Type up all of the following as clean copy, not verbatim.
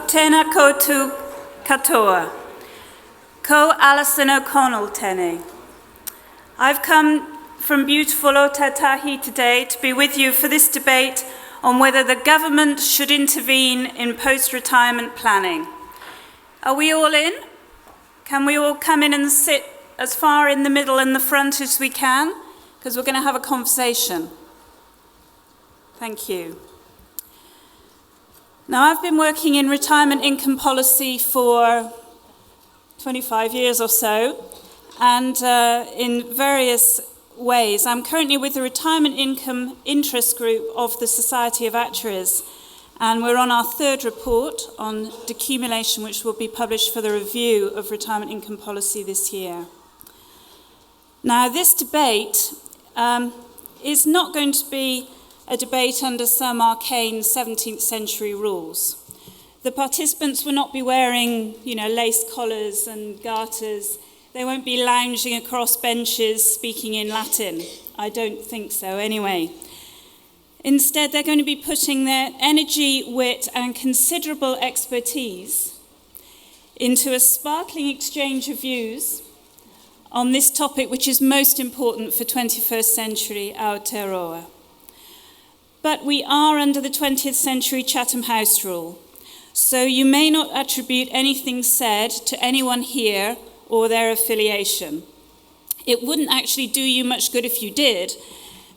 Tēnā koutou katoa. Ko Alison O'Connell tēnei. I've come from beautiful Otatahi today to be with you for this debate on whether the government should intervene in post-retirement planning. Are we all in? Can we all come in and sit as far in the middle and the front as we can? Because we're going to have a conversation. Thank you. Now, I've been working in retirement income policy for 25 years or so, and in various ways. I'm currently with the Retirement Income Interest Group of the Society of Actuaries, and we're on our third report on decumulation, which will be published for the review of retirement income policy this year. Now, this debate is not going to be a debate under some arcane 17th century rules. The participants will not be wearing, lace collars and garters. They won't be lounging across benches speaking in Latin. I don't think so anyway. Instead, they're going to be putting their energy, wit, and considerable expertise into a sparkling exchange of views on this topic, which is most important for 21st century Aotearoa. But we are under the 20th century Chatham House rule, so you may not attribute anything said to anyone here or their affiliation. It wouldn't actually do you much good if you did,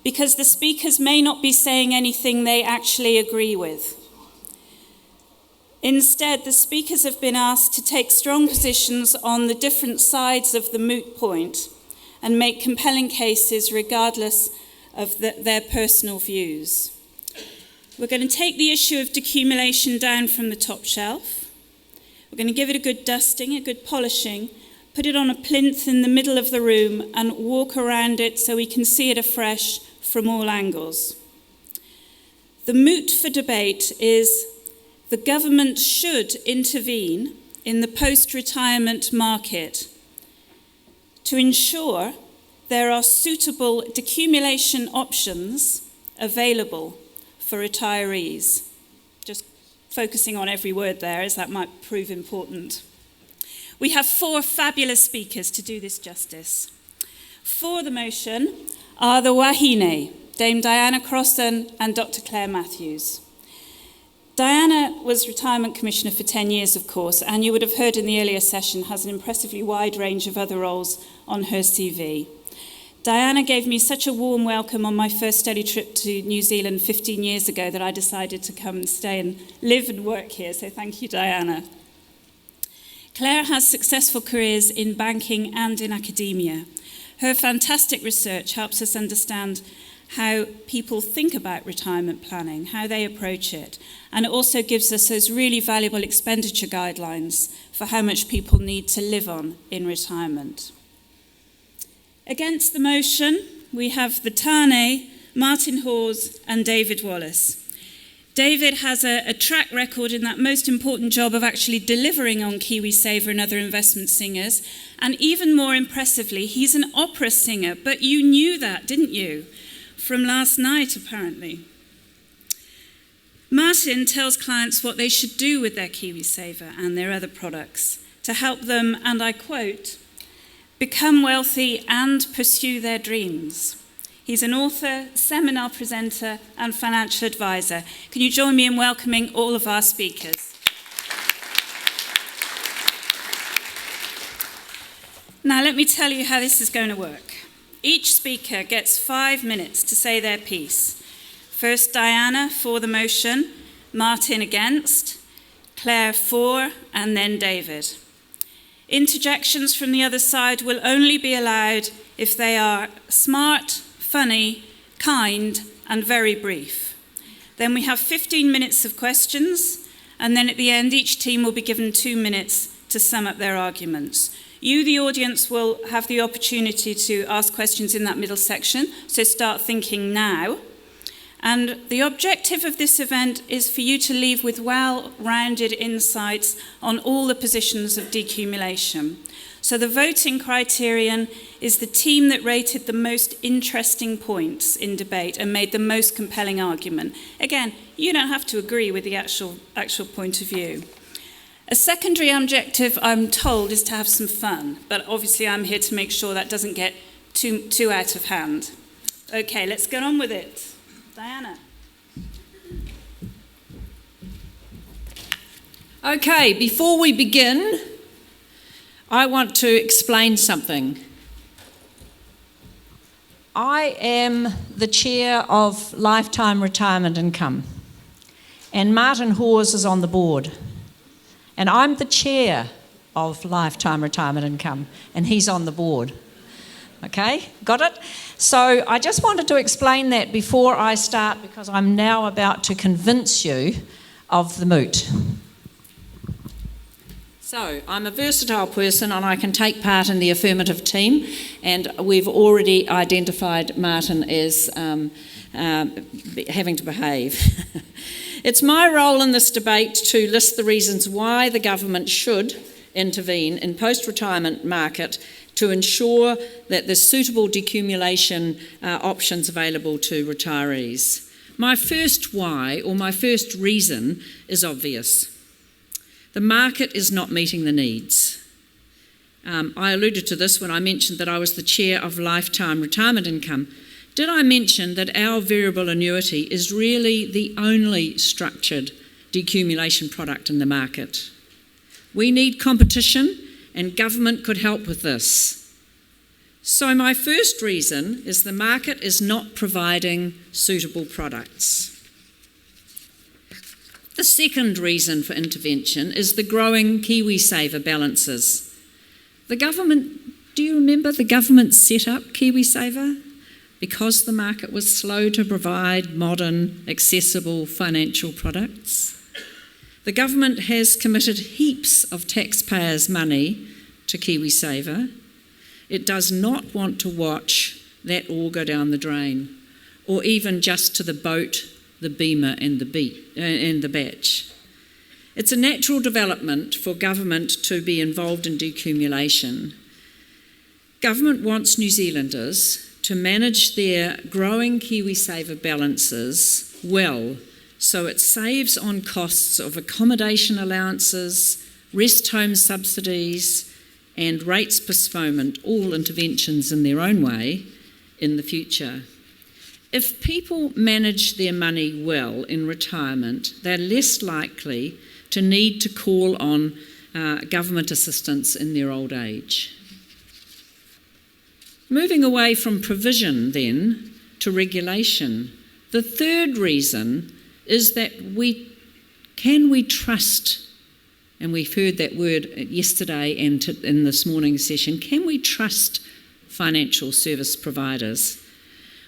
because the speakers may not be saying anything they actually agree with. Instead, the speakers have been asked to take strong positions on the different sides of the moot point and make compelling cases regardless of their personal views. We're going to take the issue of decumulation down from the top shelf. We're going to give it a good dusting, a good polishing, put it on a plinth in the middle of the room and walk around it so we can see it afresh from all angles. The moot for debate is the government should intervene in the post-retirement market to ensure there are suitable decumulation options available for retirees. Just focusing on every word there, as that might prove important. We have four fabulous speakers to do this justice. For the motion are the Wahine, Dame Diana Crossan and Dr. Claire Matthews. Diana was Retirement Commissioner for 10 years, of course, and you would have heard in the earlier session has an impressively wide range of other roles on her CV. Diana gave me such a warm welcome on my first study trip to New Zealand 15 years ago that I decided to come and stay and live and work here, so thank you, Diana. Claire has successful careers in banking and in academia. Her fantastic research helps us understand how people think about retirement planning, how they approach it, and it also gives us those really valuable expenditure guidelines for how much people need to live on in retirement. Against the motion, we have the Tāne, Martin Hawes, and David Wallace. David has a track record in that most important job of actually delivering on KiwiSaver and other investment singers, and even more impressively, he's an opera singer, but you knew that, didn't you? From last night, apparently. Martin tells clients what they should do with their KiwiSaver and their other products to help them, and I quote, become wealthy and pursue their dreams. He's an author, seminar presenter, and financial advisor. Can you join me in welcoming all of our speakers? Now, let me tell you how this is going to work. Each speaker gets 5 minutes to say their piece. First, Diana for the motion, Martin against, Claire for, and then David. Interjections from the other side will only be allowed if they are smart, funny, kind, and very brief. Then we have 15 minutes of questions, and then at the end, each team will be given 2 minutes to sum up their arguments. You, the audience, will have the opportunity to ask questions in that middle section, so start thinking now. And the objective of this event is for you to leave with well-rounded insights on all the positions of decumulation. So the voting criterion is the team that rated the most interesting points in debate and made the most compelling argument. Again, you don't have to agree with the actual point of view. A secondary objective, I'm told, is to have some fun, but obviously I'm here to make sure that doesn't get too out of hand. Okay, let's get on with it. Diana. Okay, before we begin, I want to explain something. I am the chair of Lifetime Retirement Income, and Martin Hawes is on the board. And I'm the chair of Lifetime Retirement Income, and he's on the board. Okay, got it? So I just wanted to explain that before I start, because I'm now about to convince you of the moot. So I'm a versatile person and I can take part in the affirmative team, and we've already identified Martin as having to behave. It's my role in this debate to list the reasons why the government should intervene in post-retirement market to ensure that there's suitable decumulation options available to retirees. My first why, or my first reason, is obvious. The market is not meeting the needs. I alluded to this when I mentioned that I was the chair of Lifetime Retirement Income. Did I mention that our variable annuity is really the only structured decumulation product in the market? We need competition, and government could help with this. So my first reason is the market is not providing suitable products. The second reason for intervention is the growing KiwiSaver balances. Do you remember the government set up KiwiSaver? Because the market was slow to provide modern, accessible financial products. The government has committed heaps of taxpayers' money to KiwiSaver. It does not want to watch that all go down the drain, or even just to the boat, the beamer and the batch. It's a natural development for government to be involved in decumulation. Government wants New Zealanders to manage their growing KiwiSaver balances well, so it saves on costs of accommodation allowances, rest home subsidies, and rates postponement, all interventions in their own way, in the future. If people manage their money well in retirement, they're less likely to need to call on government assistance in their old age. Moving away from provision then to regulation, the third reason is that can we trust, and we've heard that word yesterday and in this morning's session, can we trust financial service providers?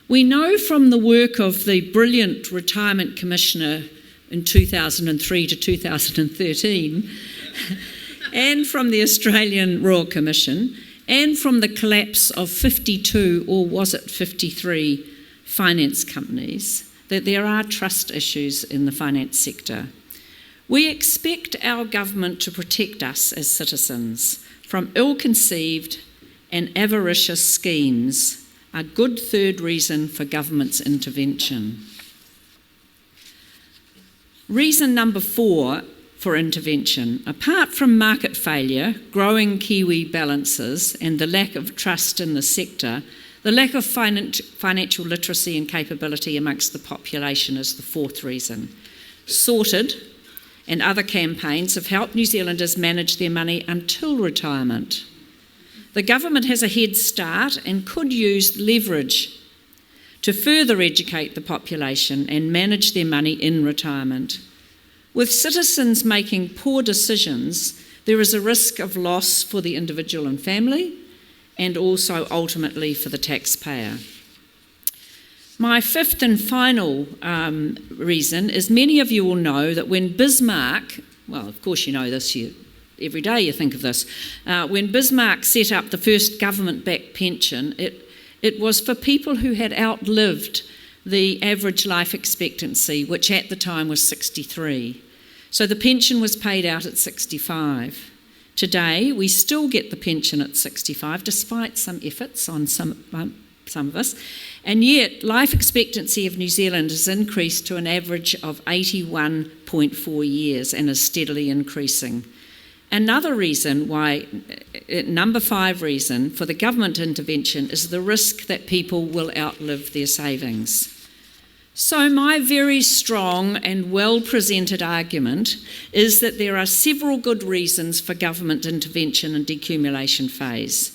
We know from the work of the brilliant Retirement Commissioner in 2003 to 2013 and from the Australian Royal Commission and from the collapse of 52, or was it 53, finance companies, that there are trust issues in the finance sector. We expect our government to protect us as citizens from ill-conceived and avaricious schemes, a good third reason for government's intervention. Reason number 4 for intervention. Apart from market failure, growing Kiwi balances and the lack of trust in the sector, the lack of financial literacy and capability amongst the population is the fourth reason. Sorted and other campaigns have helped New Zealanders manage their money until retirement. The government has a head start and could use leverage to further educate the population and manage their money in retirement. With citizens making poor decisions, there is a risk of loss for the individual and family, and also ultimately for the taxpayer. My fifth and final reason is many of you will know that when Bismarck, well, of course you know this, every day you think of this, when Bismarck set up the first government-backed pension, it was for people who had outlived the average life expectancy, which at the time was 63. So the pension was paid out at 65. Today, we still get the pension at 65, despite some efforts on some some of us, and yet life expectancy of New Zealand has increased to an average of 81.4 years and is steadily increasing. Another reason why, number 5 reason for the government intervention is the risk that people will outlive their savings. So my very strong and well-presented argument is that there are several good reasons for government intervention in decumulation phase.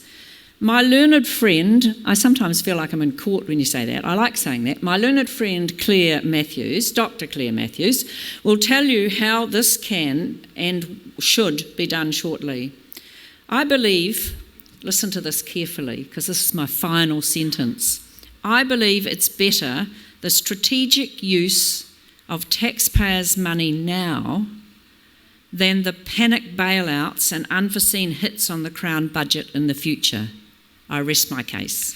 My learned friend, I sometimes feel like I'm in court when you say that, I like saying that, my learned friend Claire Matthews, Dr. Claire Matthews, will tell you how this can and should be done shortly. I believe, listen to this carefully because this is my final sentence, I believe it's better the strategic use of taxpayers' money now than the panic bailouts and unforeseen hits on the Crown budget in the future. I rest my case.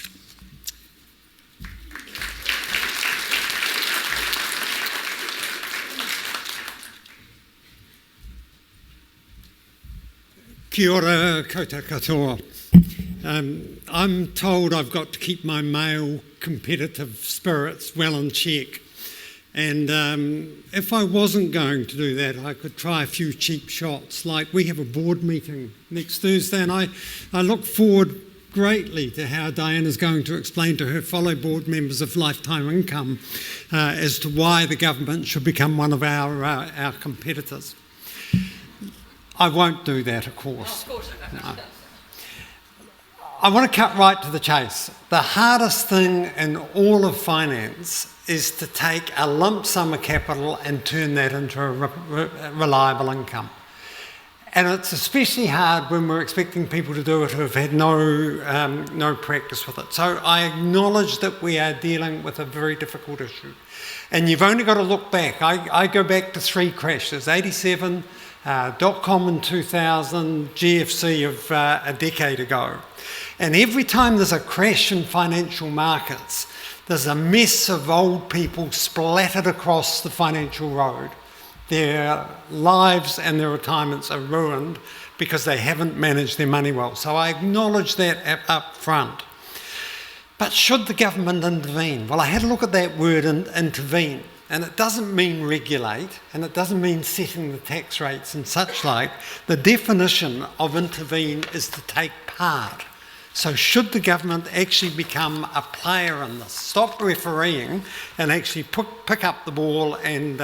Kia ora, koutou katoa. I'm told I've got to keep my male competitive spirits well in check. And if I wasn't going to do that, I could try a few cheap shots. Like we have a board meeting next Thursday, and I look forward greatly to how Diana's going to explain to her fellow board members of lifetime income as to why the government should become one of our competitors. I won't do that, of course. No. I want to cut right to the chase. The hardest thing in all of finance is to take a lump sum of capital and turn that into a reliable income. And it's especially hard when we're expecting people to do it who have had no practice with it. So I acknowledge that we are dealing with a very difficult issue. And you've only got to look back. I go back to 3 crashes, 87, dot-com in 2000, GFC of a decade ago. And every time there's a crash in financial markets, there's a mess of old people splattered across the financial road. Their lives and their retirements are ruined because they haven't managed their money well. So I acknowledge that up front. But should the government intervene? Well, I had a look at that word, intervene. And it doesn't mean regulate, and it doesn't mean setting the tax rates and such like. The definition of intervene is to take part. So should the government actually become a player in this? Stop refereeing and actually pick up the ball and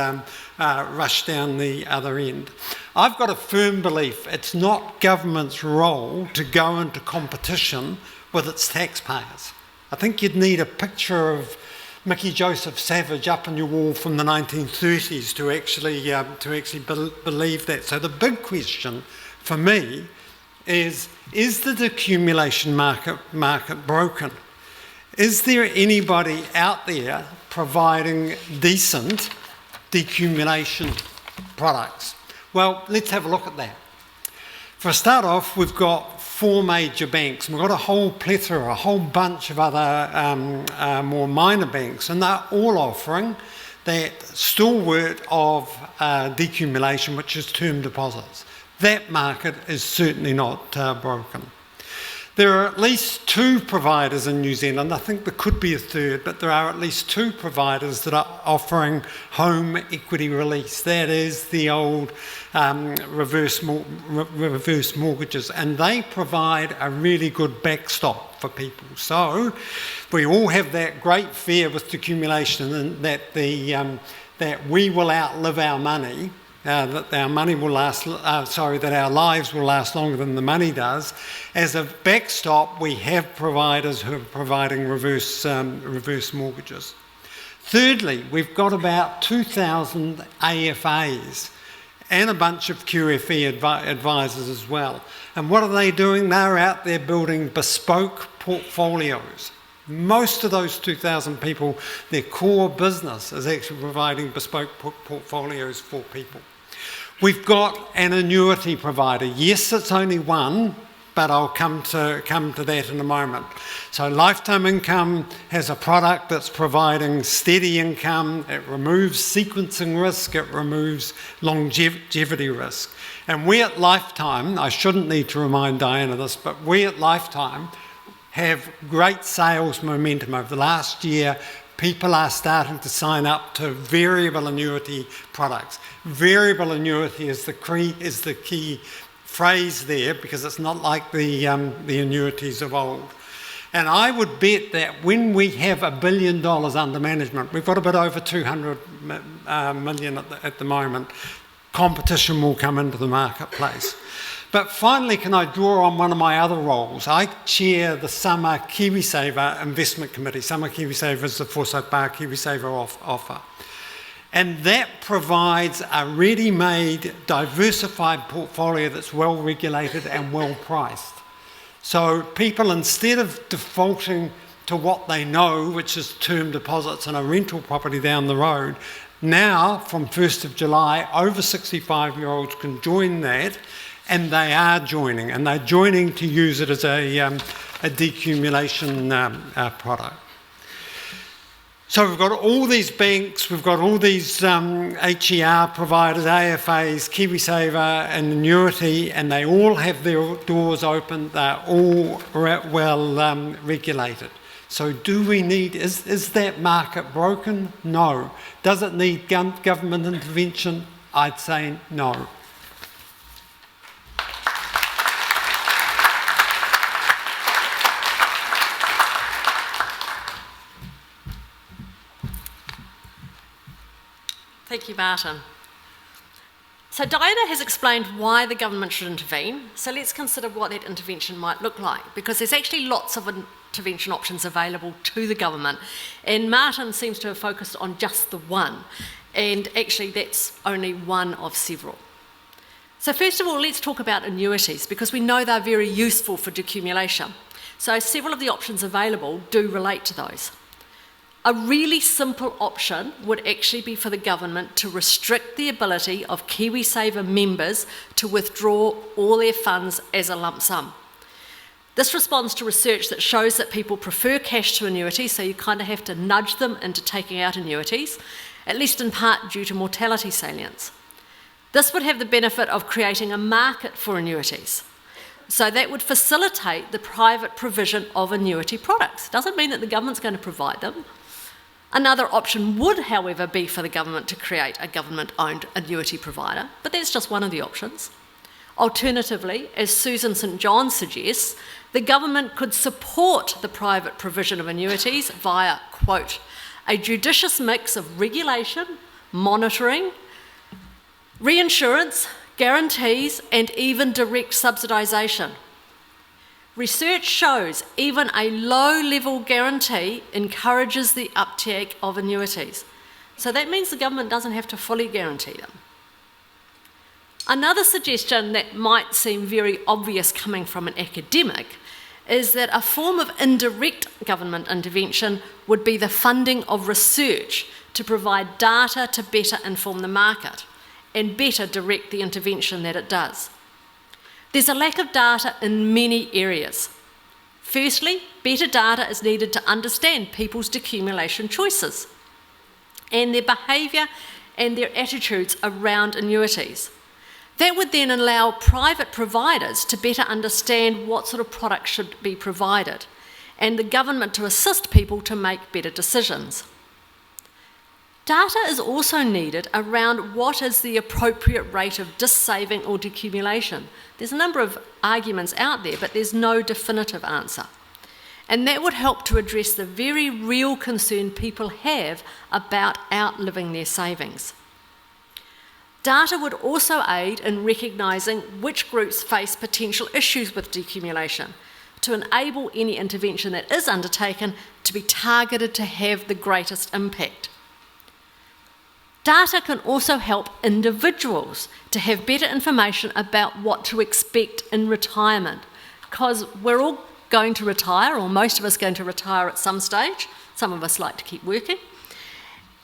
rush down the other end. I've got a firm belief it's not government's role to go into competition with its taxpayers. I think you'd need a picture of Mickey Joseph Savage up on your wall from the 1930s to actually believe that. So the big question for me is the decumulation market broken? Is there anybody out there providing decent decumulation products? Well, let's have a look at that. For a start off, we've got 4 major banks, and we've got a whole plethora, a whole bunch of other more minor banks, and they're all offering that stalwart of decumulation, which is term deposits. That market is certainly not broken. There are at least 2 providers in New Zealand. I think there could be a third, but there are at least 2 providers that are offering home equity release. That is the old reverse mortgages, and they provide a really good backstop for people. So we all have that great fear with decumulation, and that that we will outlive our money. That our money will last. That our lives will last longer than the money does. As a backstop, we have providers who are providing reverse mortgages. Thirdly, we've got about 2,000 AFAs and a bunch of QFE advisors as well. And what are they doing? They're out there building bespoke portfolios. Most of those 2,000 people, their core business is actually providing bespoke portfolios for people. We've got an annuity provider. Yes, it's only one, but I'll come to that in a moment. So Lifetime Income has a product that's providing steady income. It removes sequencing risk. It removes longevity risk. And we at Lifetime, I shouldn't need to remind Diana this, but we at Lifetime have great sales momentum. Over the last year, people are starting to sign up to variable annuity products. Variable annuity is the key phrase there, because it's not like the annuities of old. And I would bet that when we have $1 billion under management, we've got a bit over 200 million at the moment, competition will come into the marketplace. But finally, can I draw on one of my other roles? I chair the Summer KiwiSaver Investment Committee. Summer KiwiSaver is the Forsyth Bar KiwiSaver offer. And that provides a ready-made, diversified portfolio that's well-regulated and well-priced. So people, instead of defaulting to what they know, which is term deposits and a rental property down the road, now, from 1st of July, over 65-year-olds can join that, and they are joining, and they're joining to use it as a decumulation product. So we've got all these banks, we've got all these HER providers, AFAs, KiwiSaver and Annuity, and they all have their doors open, they're all well regulated. So do we need, is that market broken? No. Does it need government intervention? I'd say no. Thank you, Martin. So Diana has explained why the government should intervene, so let's consider what that intervention might look like, because there's actually lots of intervention options available to the government, and Martin seems to have focused on just the one, and actually that's only one of several. So first of all, let's talk about annuities, because we know they're very useful for decumulation. So several of the options available do relate to those. A really simple option would actually be for the government to restrict the ability of KiwiSaver members to withdraw all their funds as a lump sum. This responds to research that shows that people prefer cash to annuities, so you kind of have to nudge them into taking out annuities, at least in part due to mortality salience. This would have the benefit of creating a market for annuities. So that would facilitate the private provision of annuity products. Doesn't mean that the government's going to provide them. Another option would, however, be for the government to create a government-owned annuity provider, but that's just one of the options. Alternatively, as Susan St John suggests, the government could support the private provision of annuities via, quote, a judicious mix of regulation, monitoring, reinsurance, guarantees, and even direct subsidisation. Research shows even a low-level guarantee encourages the uptake of annuities. So that means the government doesn't have to fully guarantee them. Another suggestion that might seem very obvious coming from an academic is that a form of indirect government intervention would be the funding of research to provide data to better inform the market and better direct the intervention that it does. There's a lack of data in many areas. Firstly, better data is needed to understand people's decumulation choices and their behaviour and their attitudes around annuities. That would then allow private providers to better understand what sort of products should be provided, and the government to assist people to make better decisions. Data is also needed around what is the appropriate rate of dis-saving or decumulation. There's a number of arguments out there, but there's no definitive answer. And that would help to address the very real concern people have about outliving their savings. Data would also aid in recognising which groups face potential issues with decumulation, to enable any intervention that is undertaken to be targeted to have the greatest impact. Data can also help individuals to have better information about what to expect in retirement, because we're all going to retire, or most of us are going to retire at some stage. Some of us like to keep working.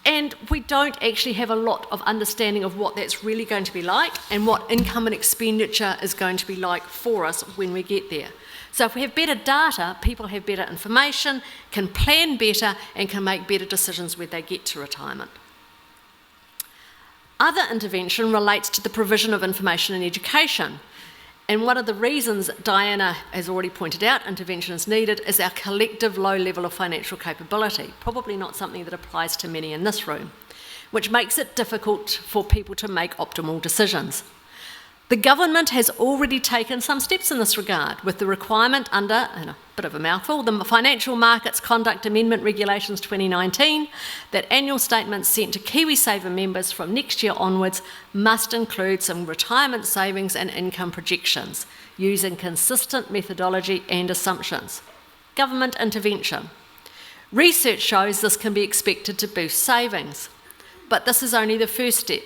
And we don't actually have a lot of understanding of what that's really going to be like and what income and expenditure is going to be like for us when we get there. So if we have better data, people have better information, can plan better, and can make better decisions when they get to retirement. Other intervention relates to the provision of information and education. And one of the reasons Diana has already pointed out intervention is needed is our collective low level of financial capability, probably not something that applies to many in this room, which makes it difficult for people to make optimal decisions. The government has already taken some steps in this regard, with the requirement under, and a bit of a mouthful, the Financial Markets Conduct Amendment Regulations 2019, that annual statements sent to KiwiSaver members from next year onwards must include some retirement savings and income projections, using consistent methodology and assumptions. Government intervention. Research shows this can be expected to boost savings, but this is only the first step.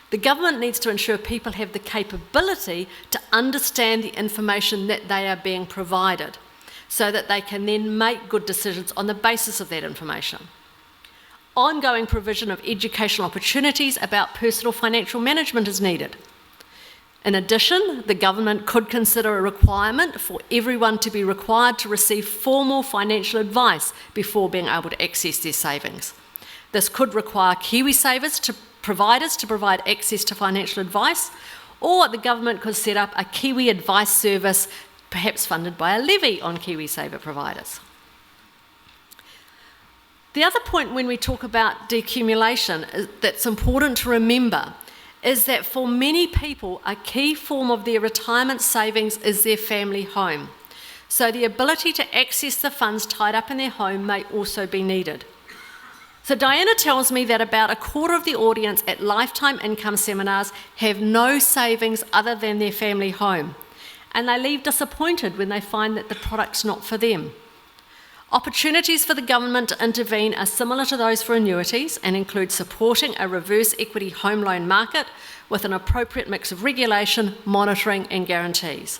The government needs to ensure people have the capability to understand the information that they are being provided, so that they can then make good decisions on the basis of that information. Ongoing provision of educational opportunities about personal financial management is needed. In addition, the government could consider a requirement for everyone to be required to receive formal financial advice before being able to access their savings. This could require KiwiSavers providers to provide access to financial advice, or the government could set up a Kiwi advice service, perhaps funded by a levy on KiwiSaver providers. The other point when we talk about decumulation that's important to remember is that for many people, a key form of their retirement savings is their family home. So the ability to access the funds tied up in their home may also be needed. So Diana tells me that about a quarter of the audience at lifetime income seminars have no savings other than their family home, and they leave disappointed when they find that the product's not for them. Opportunities for the government to intervene are similar to those for annuities and include supporting a reverse equity home loan market with an appropriate mix of regulation, monitoring and guarantees.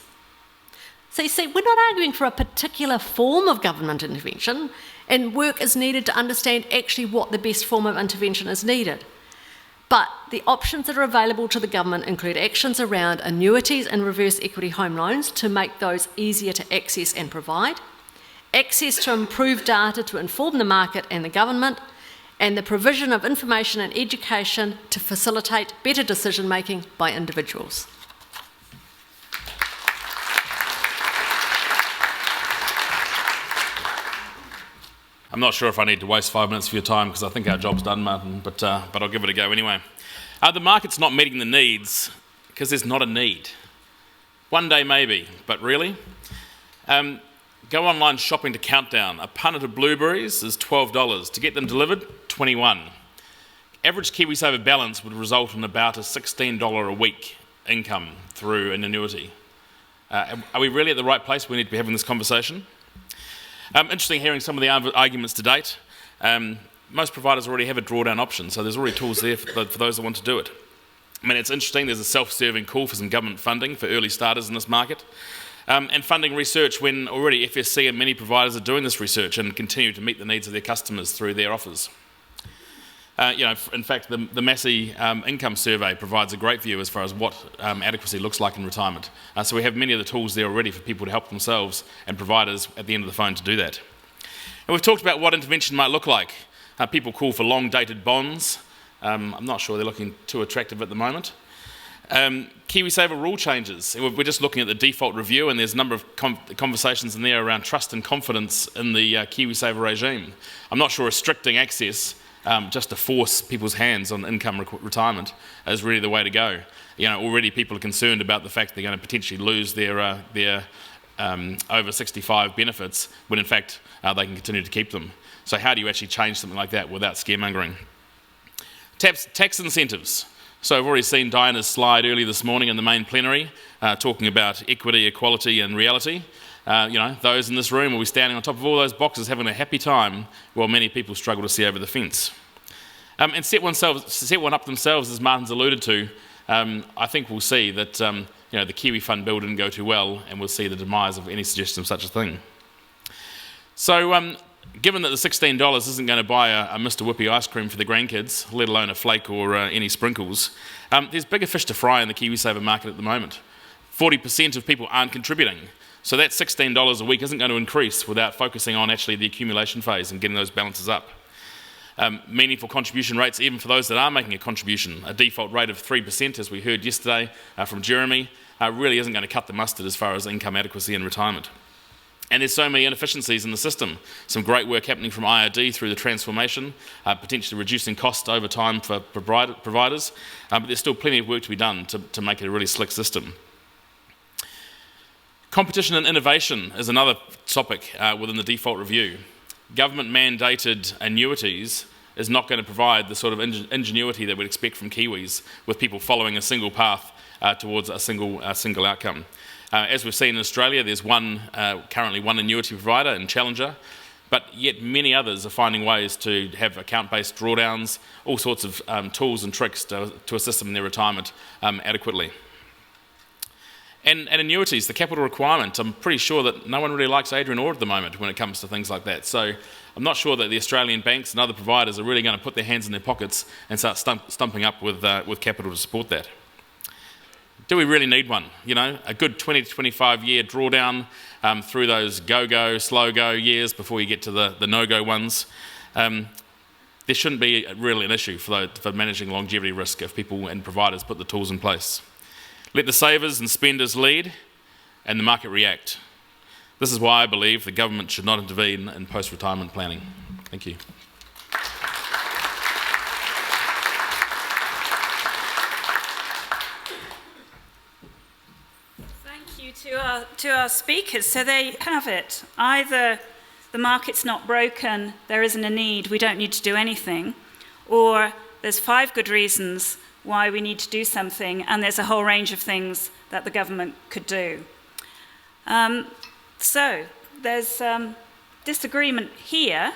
So you see, we're not arguing for a particular form of government intervention, and work is needed to understand actually what the best form of intervention is needed. But the options that are available to the government include actions around annuities and reverse equity home loans to make those easier to access and provide, access to improved data to inform the market and the government, and the provision of information and education to facilitate better decision making by individuals. I'm not sure if I need to waste 5 minutes of your time because I think our job's done, Martin, but I'll give it a go anyway. The market's not meeting the needs because there's not a need. One day maybe, but really? Go online shopping to Countdown. A punnet of blueberries is $12. To get them delivered, $21. Average KiwiSaver balance would result in about a $16 a week income through an annuity. Are we really at the right place? We need to be having this conversation. Interesting hearing some of the arguments to date. Most providers already have a drawdown option, so there's already tools there for those that want to do it. I mean, it's interesting, there's a self-serving call for some government funding for early starters in this market, and funding research when already FSC and many providers are doing this research and continue to meet the needs of their customers through their offers. In fact, the Massey Income Survey provides a great view as far as what adequacy looks like in retirement. So we have many of the tools there already for people to help themselves and providers at the end of the phone to do that. And we've talked about what intervention might look like. People call for long-dated bonds. I'm not sure they're looking too attractive at the moment. KiwiSaver rule changes. We're just looking at the default review, and there's a number of conversations in there around trust and confidence in the KiwiSaver regime. I'm not sure restricting access just to force people's hands on income retirement is really the way to go. Already people are concerned about the fact they're going to potentially lose their over 65 benefits when in fact they can continue to keep them. So how do you actually change something like that without scaremongering? Tax incentives. So I've already seen Diana's slide earlier this morning in the main plenary talking about equity, equality and reality. Those in this room will be standing on top of all those boxes having a happy time while many people struggle to see over the fence. And set one up themselves, as Martin's alluded to. I think we'll see that the Kiwi Fund bill didn't go too well, and we'll see the demise of any suggestion of such a thing. So given that the $16 isn't going to buy a Mr. Whippy ice cream for the grandkids, let alone a flake or any sprinkles, there's bigger fish to fry in the KiwiSaver market at the moment. 40% of people aren't contributing. So that $16 a week isn't going to increase without focusing on actually the accumulation phase and getting those balances up. Meaningful contribution rates, even for those that are making a contribution, a default rate of 3%, as we heard yesterday from Jeremy, really isn't going to cut the mustard as far as income adequacy in retirement. And there's so many inefficiencies in the system. Some great work happening from IRD through the transformation, potentially reducing costs over time for providers, but there's still plenty of work to be done to make it a really slick system. Competition and innovation is another topic within the default review. Government-mandated annuities is not going to provide the sort of ingenuity that we'd expect from Kiwis, with people following a single path towards a single outcome. As we've seen in Australia, there's currently one annuity provider in Challenger, but yet many others are finding ways to have account-based drawdowns, all sorts of tools and tricks to assist them in their retirement adequately. And annuities, the capital requirement, I'm pretty sure that no one really likes Adrian Orr at the moment when it comes to things like that. So I'm not sure that the Australian banks and other providers are really going to put their hands in their pockets and start stumping up with capital to support that. Do we really need one? You know, a good 20 to 25 year drawdown through those go-go, slow-go years before you get to the no-go ones. There shouldn't be really an issue for managing longevity risk if people and providers put the tools in place. Let the savers and spenders lead and the market react. This is why I believe the government should not intervene in post-retirement planning. Thank you. To our speakers. So there you have it. Either the market's not broken, there isn't a need, we don't need to do anything, or there's 5 good reasons why we need to do something, and there's a whole range of things that the government could do. So there's disagreement here.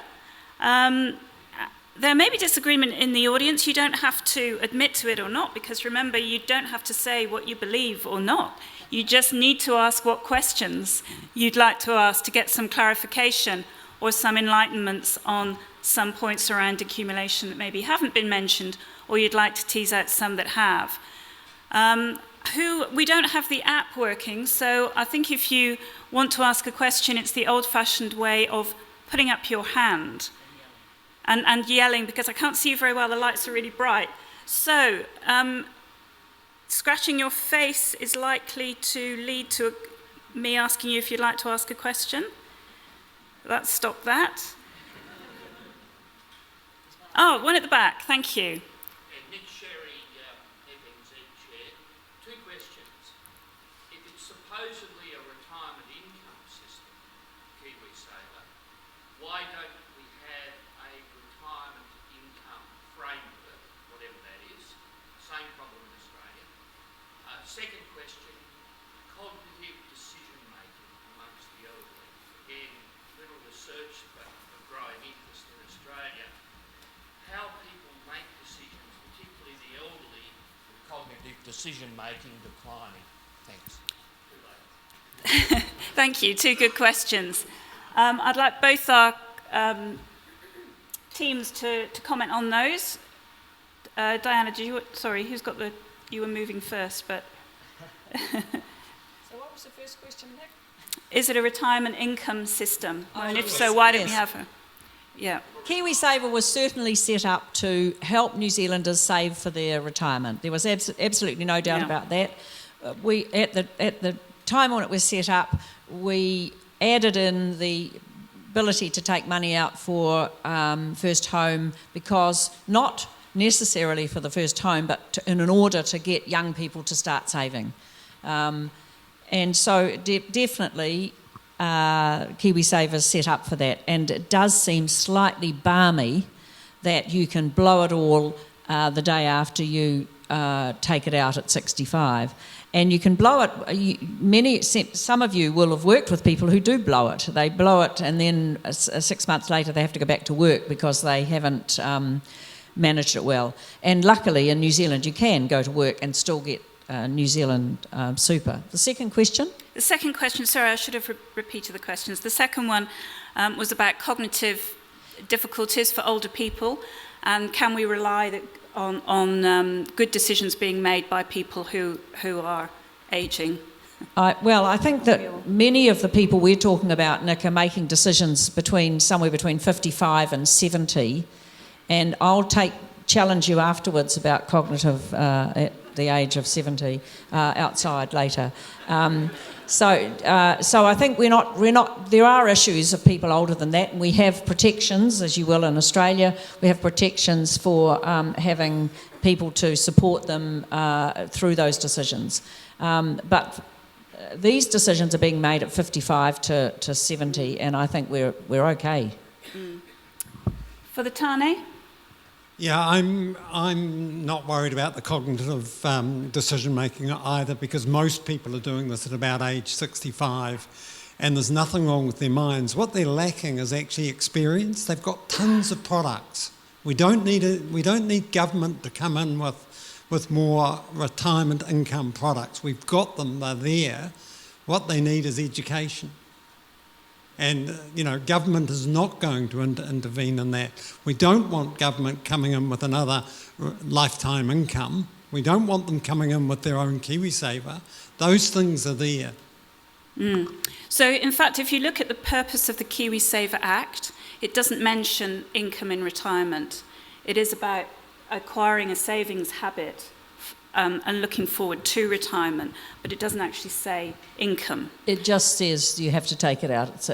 There may be disagreement in the audience. You don't have to admit to it or not, because remember, you don't have to say what you believe or not. You just need to ask what questions you'd like to ask to get some clarification or some enlightenments on some points around decumulation that maybe haven't been mentioned, or you'd like to tease out some that have. We don't have the app working, so I think if you want to ask a question, it's the old-fashioned way of putting up your hand and yelling, because I can't see you very well, the lights are really bright. So, scratching your face is likely to lead to me asking you if you'd like to ask a question. Let's stop that. Oh, one at the back, thank you. Nick Sherry, FNZ Chair. 2 questions. If it's supposedly a retirement income system, KiwiSaver, why don't we have a retirement income framework, whatever that is? Same problem in Australia. Second question, cognitive decision making amongst the elderly. Again, little research but of growing interest in Australia. How people make decisions, particularly the elderly, with cognitive decision making declining. Thanks. Thank you, 2 good questions. I'd like both our teams to comment on those. Diana, who's got you were moving first, but... So what was the first question, Nick? Is it a retirement income system? And if so, why don't we have her? Yeah. KiwiSaver was certainly set up to help New Zealanders save for their retirement. There was absolutely no doubt about that. We at the time when it was set up, we added in the ability to take money out for first home, because not necessarily for the first home, but in order to get young people to start saving. And so definitely KiwiSaver's set up for that. And it does seem slightly balmy that you can blow it all the day after you take it out at 65. And you can blow it, some of you will have worked with people who do blow it. They blow it and then 6 months later they have to go back to work because they haven't managed it well. And luckily in New Zealand you can go to work and still get New Zealand super. The second question? The second question, sorry, I should have repeated the questions. The second one was about cognitive difficulties for older people, and can we rely on good decisions being made by people who are ageing? I think that many of the people we're talking about, Nick, are making decisions somewhere between 55 and 70, and I'll challenge you afterwards about cognitive the age of 70 outside later. So I think we're not. There are issues of people older than that, and we have protections, as you will in Australia. We have protections for having people to support them through those decisions. But these decisions are being made at 55 to 70, and I think we're okay. For the Tāne? Yeah, I'm not worried about the cognitive decision making either, because most people are doing this at about age 65, and there's nothing wrong with their minds. What they're lacking is actually experience. They've got tons of products. We don't need government to come in with more retirement income products. We've got them. They're there. What they need is education. And, government is not going to intervene in that. We don't want government coming in with another lifetime income. We don't want them coming in with their own KiwiSaver. Those things are there. So, in fact, if you look at the purpose of the KiwiSaver Act, it doesn't mention income in retirement. It is about acquiring a savings habit and looking forward to retirement, but it doesn't actually say income. It just says you have to take it out.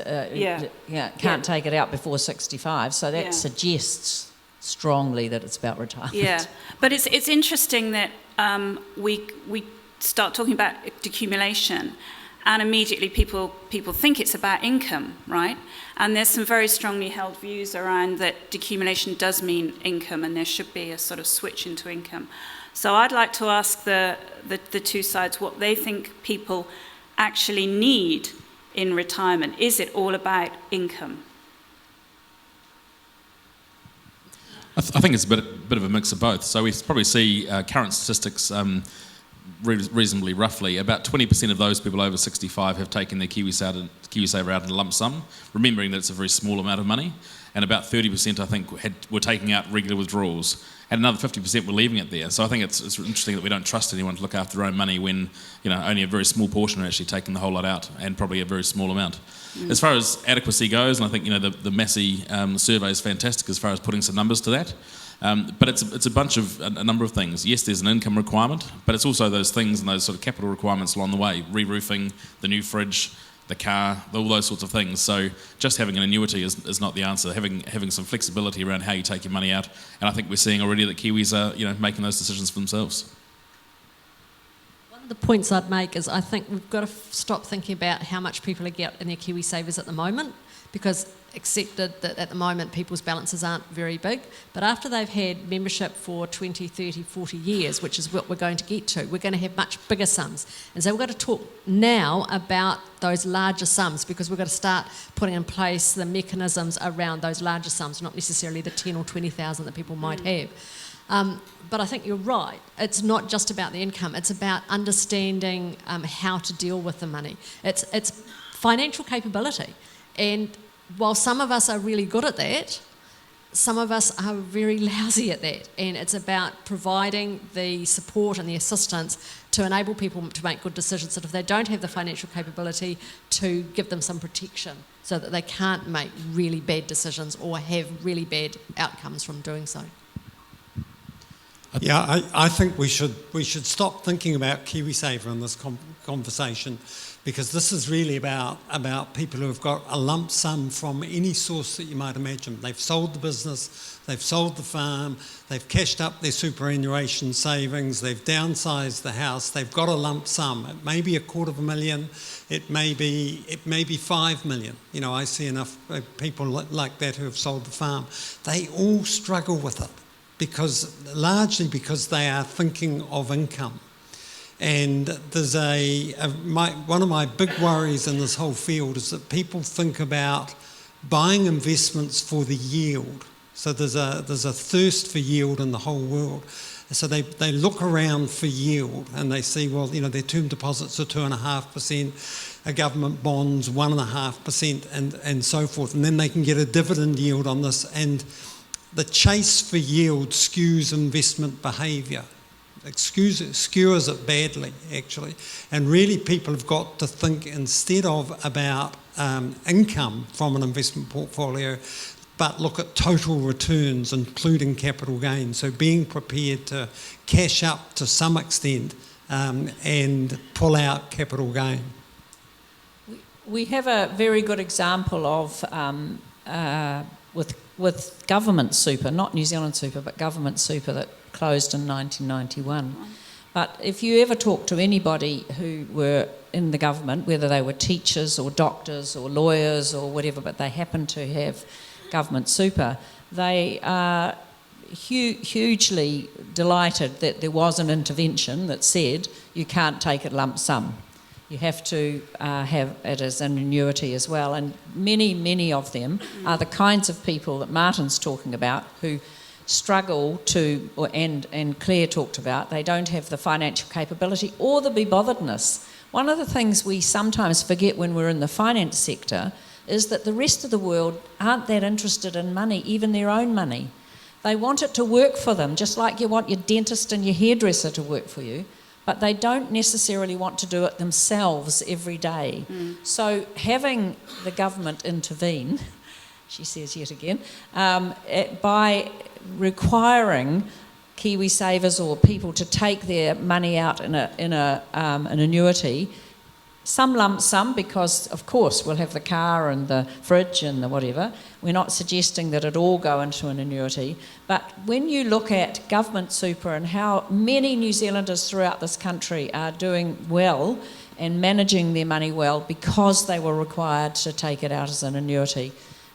Can't take it out before 65, so that suggests strongly that it's about retirement. Yeah, but it's interesting that we start talking about decumulation, and immediately people think it's about income, right? And there's some very strongly held views around that decumulation does mean income, and there should be a sort of switch into income. So I'd like to ask the two sides what they think people actually need in retirement. Is it all about income? I think it's a bit of a mix of both. So we probably see current statistics reasonably roughly. About 20% of those people over 65 have taken their KiwiSaver out in a lump sum, remembering that it's a very small amount of money. And about 30%, I think, were taking out regular withdrawals. And another 50% were leaving it there. So I think it's interesting that we don't trust anyone to look after their own money when only a very small portion are actually taking the whole lot out, and probably a very small amount. As far as adequacy goes, and I think the Massey survey is fantastic as far as putting some numbers to that. But it's a number of things. Yes, there's an income requirement, but it's also those things and those sort of capital requirements along the way: re-roofing, the new fridge, the car, all those sorts of things. So just having an annuity is not the answer. Having some flexibility around how you take your money out, and I think we're seeing already that Kiwis are making those decisions for themselves. One of the points I'd make is I think we've got to stop thinking about how much people get in their KiwiSavers at the moment, because accepted that at the moment people's balances aren't very big, but after they've had membership for 20, 30, 40 years, which is what we're going to get to, we're going to have much bigger sums. And so we've got to talk now about those larger sums, because we've got to start putting in place the mechanisms around those larger sums, not necessarily the 10 or 20,000 that people might have. But I think you're right. It's not just about the income. It's about understanding how to deal with the money. It's financial capability. And while some of us are really good at that, some of us are very lousy at that. And it's about providing the support and the assistance to enable people to make good decisions, that if they don't have the financial capability, to give them some protection so that they can't make really bad decisions or have really bad outcomes from doing so. Yeah, I think we should stop thinking about KiwiSaver in this conversation, because this is really about people who have got a lump sum from any source that you might imagine. They've sold the business, they've sold the farm, they've cashed up their superannuation savings, they've downsized the house, they've got a lump sum. It may be $250,000, it may be 5 million. I see enough people like that who have sold the farm. They all struggle with it, largely because they are thinking of income. And there's one of my big worries in this whole field is that people think about buying investments for the yield. So there's a thirst for yield in the whole world. So they look around for yield and they see, well, their term deposits are 2.5%, a government bonds 1.5%, and so forth. And then they can get a dividend yield on this. And the chase for yield skews investment behaviour. It skewers it badly, actually. And really people have got to think instead of about income from an investment portfolio, but look at total returns, including capital gains. So being prepared to cash up to some extent and pull out capital gain. We have a very good example of with government super, not New Zealand super, but government super that closed in 1991. But if you ever talk to anybody who were in the government, whether they were teachers or doctors or lawyers or whatever, but they happen to have government super, they are hugely delighted that there was an intervention that said you can't take it lump sum. You have to have it as an annuity as well. And many of them are the kinds of people that Martin's talking about who struggle to, and Claire talked about, they don't have the financial capability or the be-botheredness. One of the things we sometimes forget when we're in the finance sector is that the rest of the world aren't that interested in money, even their own money. They want it to work for them, just like you want your dentist and your hairdresser to work for you, but they don't necessarily want to do it themselves every day. So having the government intervene, she says yet again, by requiring Kiwi savers or people to take their money out in an annuity, some lump sum, because of course we'll have the car and the fridge and the whatever. We're not suggesting that it all go into an annuity, but when you look at government super and how many New Zealanders throughout this country are doing well and managing their money well because they were required to take it out as an annuity,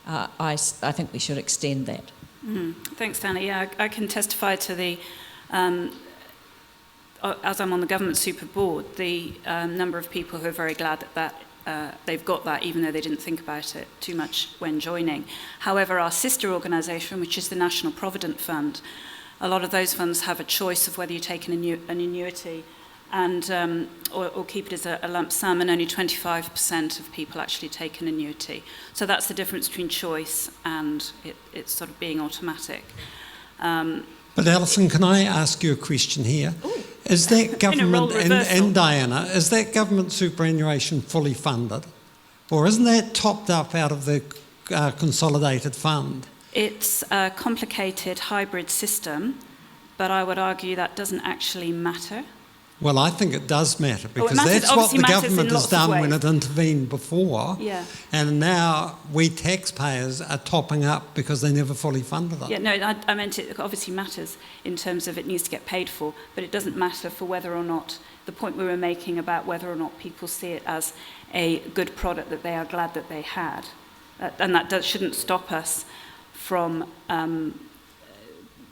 I think we should extend that. Thanks, Dana. Yeah, I can testify to the, as I'm on the government super board, the number of people who are very glad that they've got that, even though they didn't think about it too much when joining. However, our sister organisation, which is the National Provident Fund, a lot of those funds have a choice of whether you take an annuity and or keep it as a lump sum, and only 25% of people actually take an annuity. So that's the difference between choice and it's sort of being automatic. But Alison, can I ask you a question here? Ooh. Is that government, reversal. and Diana, is that government superannuation fully funded? Or isn't that topped up out of the consolidated fund? It's a complicated hybrid system, but I would argue that doesn't actually matter. Well, I think it does matter, because matters- that's what the matters government in has lots of done when ways. it intervened before. Yeah. And now we taxpayers are topping up because they never fully funded it. Yeah, no, I meant it obviously matters in terms of it needs to get paid for, but it doesn't matter for whether or not, the point we were making about whether or not people see it as a good product that they are glad that they had. And that shouldn't stop us from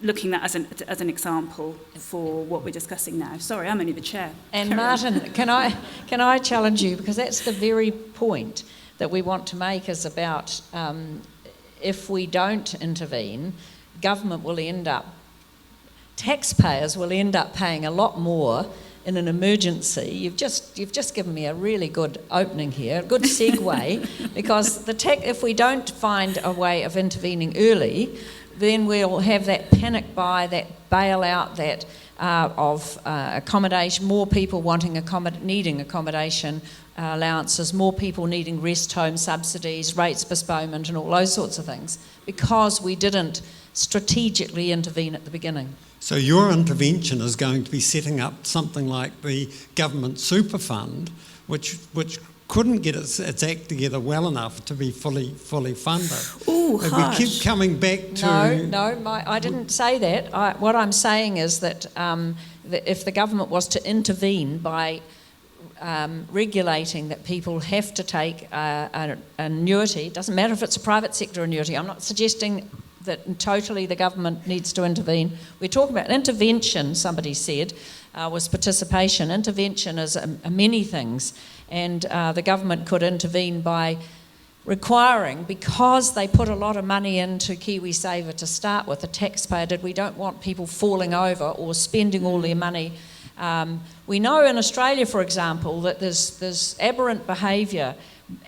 looking at as an example for what we're discussing now. Sorry, I'm only the chair. And Carry on. Martin, can I challenge you, because that's the very point that we want to make, is about if we don't intervene, taxpayers will end up paying a lot more in an emergency. You've just given me a really good opening here, a good segue, because if we don't find a way of intervening early, then we'll have that panic buy, that bailout, that of accommodation, more people needing accommodation allowances, more people needing rest home subsidies, rates postponement and all those sorts of things, because we didn't strategically intervene at the beginning. So your intervention is going to be setting up something like the government super fund, which couldn't get its act together well enough to be fully funded. Ooh, We keep coming back to... No, I didn't say that. What I'm saying is that if the government was to intervene by regulating that people have to take an annuity, it doesn't matter if it's a private sector annuity. I'm not suggesting that totally the government needs to intervene. We're talking about intervention, somebody said, was participation. Intervention is many things, and the government could intervene by requiring, because they put a lot of money into KiwiSaver to start with, the taxpayer did, we don't want people falling over or spending all their money. We know in Australia, for example, that there's aberrant behaviour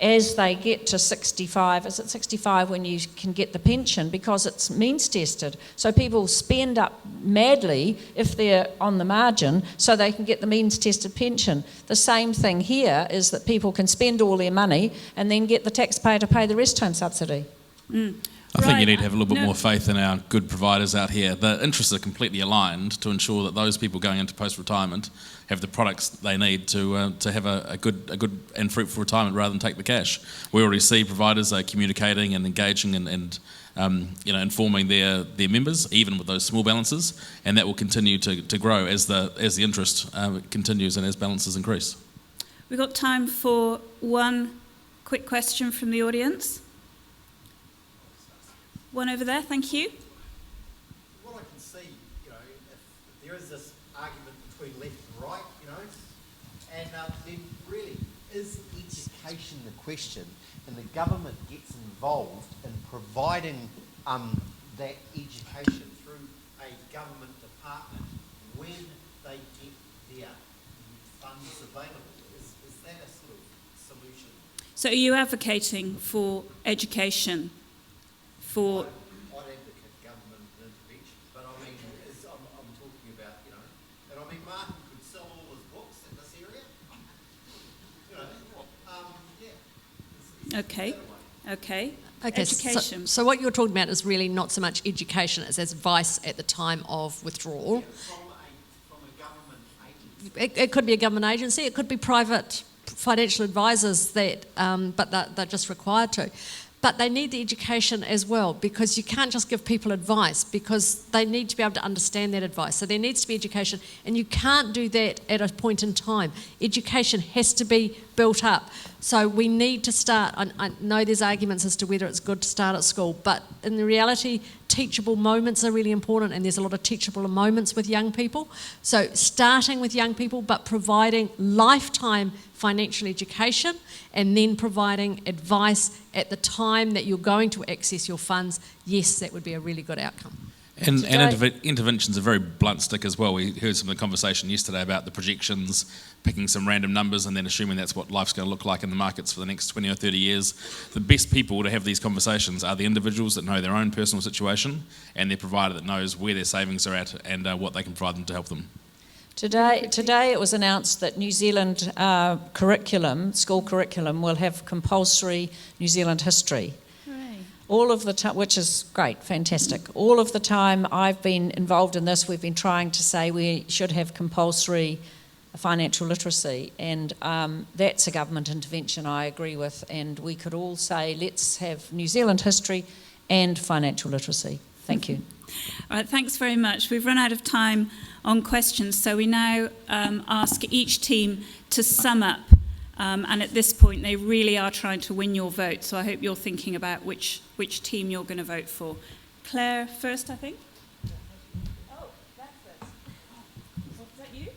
as they get to 65, is it 65 when you can get the pension, because it's means tested. So people spend up madly if they're on the margin so they can get the means tested pension. The same thing here is that people can spend all their money and then get the taxpayer to pay the rest home subsidy. I think you need to have a little bit more faith in our good providers out here. The interests are completely aligned to ensure that those people going into post-retirement have the products they need to have a good and fruitful retirement rather than take the cash. We already see providers are communicating and engaging and informing their members, even with those small balances, and that will continue to grow as the interest continues and as balances increase. We've got time for one quick question from the audience. One over there, thank you. What I can see, if there is this argument between left and right, and then really is education the question, and the government gets involved in providing that education through a government department when they get their funds available. Is that a sort of solution? So are you advocating for education? I'd advocate government intervention, but I'm talking about, and Martin could sell all his books in this area. Okay. Education. So what you're talking about is really not so much education as advice at the time of withdrawal. From a government agency. It could be a government agency, it could be private financial advisors but they're just required to. But they need the education as well, because you can't just give people advice, because they need to be able to understand that advice. So there needs to be education, and you can't do that at a point in time. Education has to be built up. So we need to start. I know there's arguments as to whether it's good to start at school, but in the reality, teachable moments are really important, and there's a lot of teachable moments with young people. So starting with young people, but providing lifetime financial education, and then providing advice at the time that you're going to access your funds, yes, that would be a really good outcome. And interventions are very blunt stick as well. We heard some of the conversation yesterday about the projections, picking some random numbers and then assuming that's what life's going to look like in the markets for the next 20 or 30 years. The best people to have these conversations are the individuals that know their own personal situation and their provider that knows where their savings are at and what they can provide them to help them. Today it was announced that New Zealand school curriculum, will have compulsory New Zealand history. Hooray. All of the time, which is great, fantastic. All of the time I've been involved in this, we've been trying to say we should have compulsory financial literacy, and that's a government intervention I agree with, and we could all say let's have New Zealand history and financial literacy. Thank you. All right, thanks very much. We've run out of time on questions, so we now ask each team to sum up. And at this point, they really are trying to win your vote, so I hope you're thinking about which team you're going to vote for. Claire first, I think. Oh, that first. Was that you?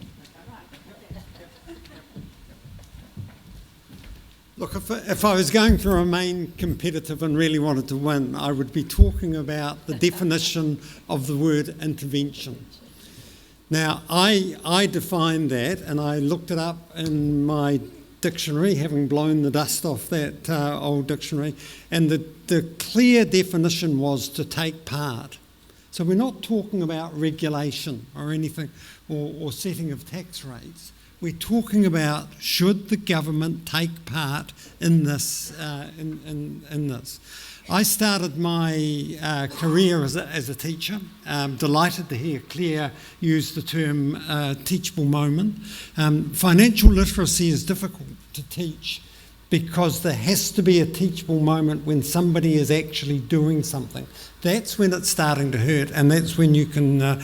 Look, if I was going to remain competitive and really wanted to win, I would be talking about the definition of the word intervention. Now, I defined that, and I looked it up in my dictionary, having blown the dust off that old dictionary, and the clear definition was to take part. So we're not talking about regulation or anything, or setting of tax rates. We're talking about should the government take part in this. In this, I started my career as a teacher. Delighted to hear Claire use the term teachable moment. Financial literacy is difficult to teach because there has to be a teachable moment when somebody is actually doing something. That's when it's starting to hurt, and that's when you can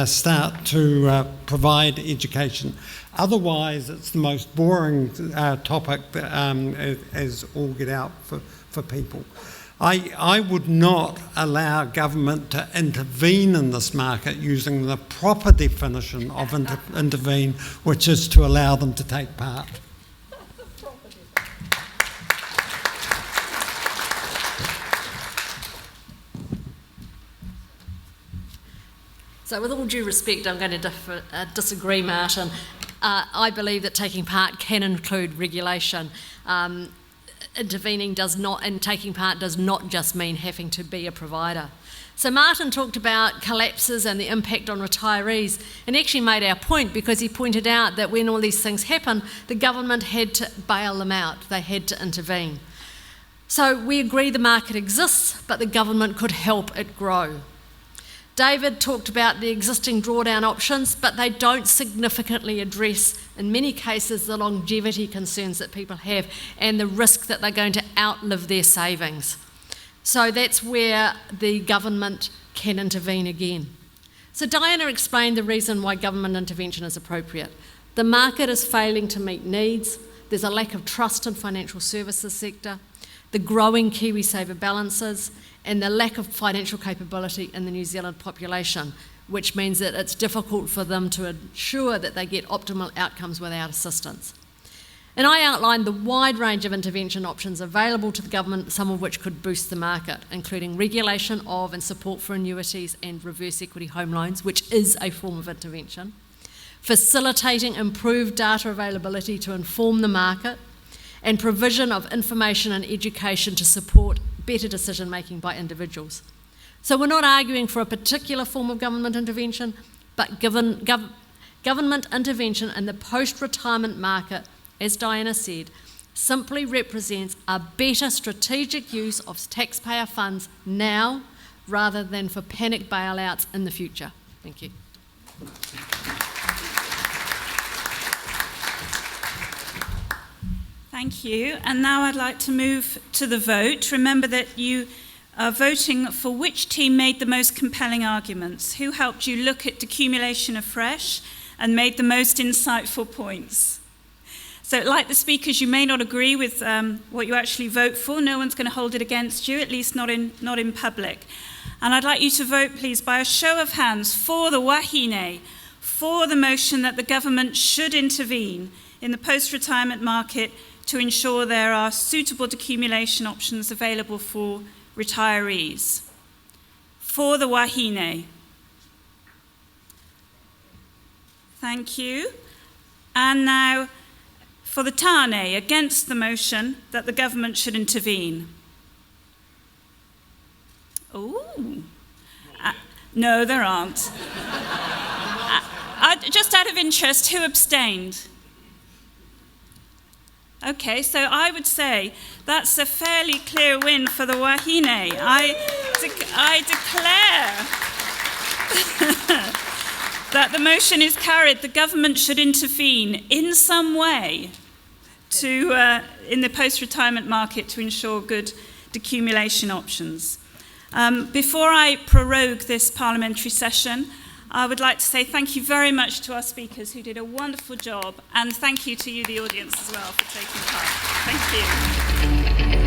start to provide education. Otherwise, it's the most boring topic as all get out for people. I would not allow government to intervene in this market using the proper definition of intervene, which is to allow them to take part. So with all due respect, I'm going to disagree, Martin. I believe that taking part can include regulation. Intervening does not, and taking part does not just mean having to be a provider. So Martin talked about collapses and the impact on retirees, and actually made our point because he pointed out that when all these things happen, the government had to bail them out. They had to intervene. So we agree the market exists, but the government could help it grow. David talked about the existing drawdown options, but they don't significantly address, in many cases, the longevity concerns that people have and the risk that they're going to outlive their savings. So that's where the government can intervene again. So Diana explained the reason why government intervention is appropriate. The market is failing to meet needs. There's a lack of trust in financial services sector, the growing KiwiSaver balances, and the lack of financial capability in the New Zealand population, which means that it's difficult for them to ensure that they get optimal outcomes without assistance. And I outlined the wide range of intervention options available to the government, some of which could boost the market, including regulation of and support for annuities and reverse equity home loans, which is a form of intervention, facilitating improved data availability to inform the market, and provision of information and education to support better decision making by individuals. So we're not arguing for a particular form of government intervention, but government intervention in the post-retirement market, as Diana said, simply represents a better strategic use of taxpayer funds now rather than for panic bailouts in the future. Thank you. Thank you. And now I'd like to move to the vote. Remember that you are voting for which team made the most compelling arguments, who helped you look at decumulation afresh and made the most insightful points. So like the speakers, you may not agree with what you actually vote for. No one's going to hold it against you, at least not in public. And I'd like you to vote, please, by a show of hands for the wahine, for the motion that the government should intervene in the post-retirement market to ensure there are suitable decumulation options available for retirees. For the wahine. Thank you. And now for the tane, against the motion that the government should intervene. Ooh. No, there aren't. Just out of interest, who abstained? Okay, so I would say that's a fairly clear win for the wahine. I declare that the motion is carried. The government should intervene in some way in the post-retirement market to ensure good decumulation options. Before I prorogue this parliamentary session, I would like to say thank you very much to our speakers who did a wonderful job, and thank you to you, the audience, as well, for taking part. Thank you.